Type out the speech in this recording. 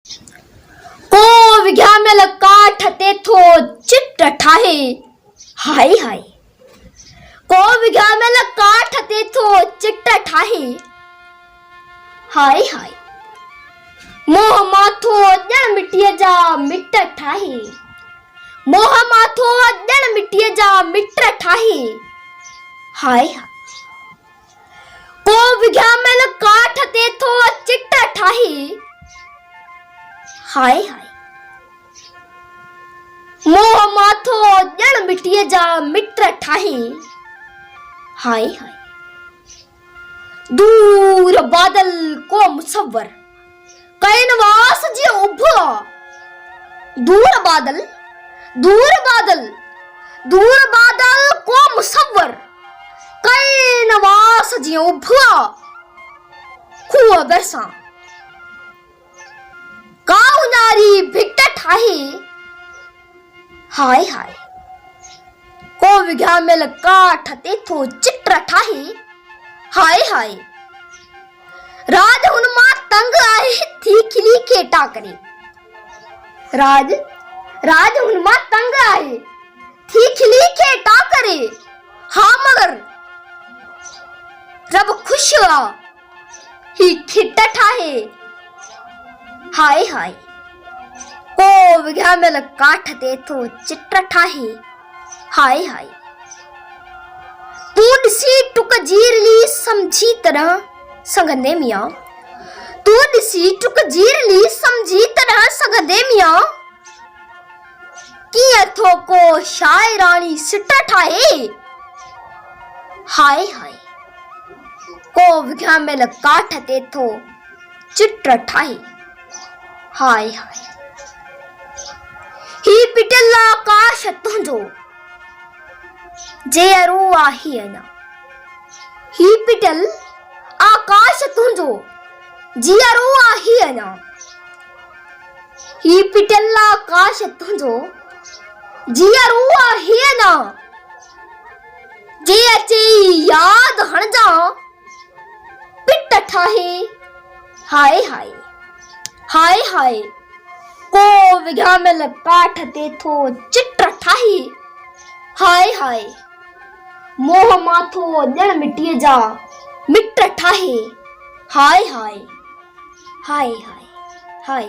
को विघ्या मेल काठ तेथो चिट्ट ठाहे हाय हाय। को विघ्या मेल काठ तेथो चिट्ट ठाहे हाय हाय। मोह माथो जण मिट्टीअ जा मिट ठाहे मोह माथो जण मिट्टीअ जा मिट ठाहे हाय हाय। को विघ्या मेल काठ तेथो चिट्ट ठाहे हाय हाय। मोह माथो जण मिट्टीअ जा मिट ठाहे हाय हाय। दूर बादल को मुसव्वर कैनवास जी उभो दूर बादल को मुसव्वर कैनवास जी उभो खूह बरसा काऊ नारी भिट ठाहे हाय हाय। को विघ्या मेल काठ तेथो चिट्ट ठाहे हाय हाय। राज हुनमा तंग आए थी खिली के टाकरे राज हुनमा तंग आए थी खिली के टाकरे हाँ मगर रब खुश हुआ ही खिट्ट ठाहे हाय हाय। को विघ्या मेल काठ तेथो चिट्ट ठाहे हाय हाय। तू ॾिसी टुक जीरली समझी तरह संगंदे मिया तू ॾिसी टुक जीरली समझी तरह संगंदे मिया कीअं थो को शाइरानी सिट ठाहे हाय हाय। को विघ्या मेल काठ तेथो चिट्ट ठाहे हाय हाय। ही पिटिल आकाश तुंहिंजो जेरू आहे अञा ही पिटिल आकाश तुंहिंजो जीअरो आहे अञा ही पिटिल आकाश तुंहिंजो जीअरो आहे अञा। जे अचे याद हणजा पिट ठाहे हाय हाय हाय हाय। को विघ्या मेल काठ तेथो चिट्ट ठाहे हाय हाय। मोह माथो जण मिट्टीअ जा मिट ठाहे हाय हाय हाय हाय हाय हाय।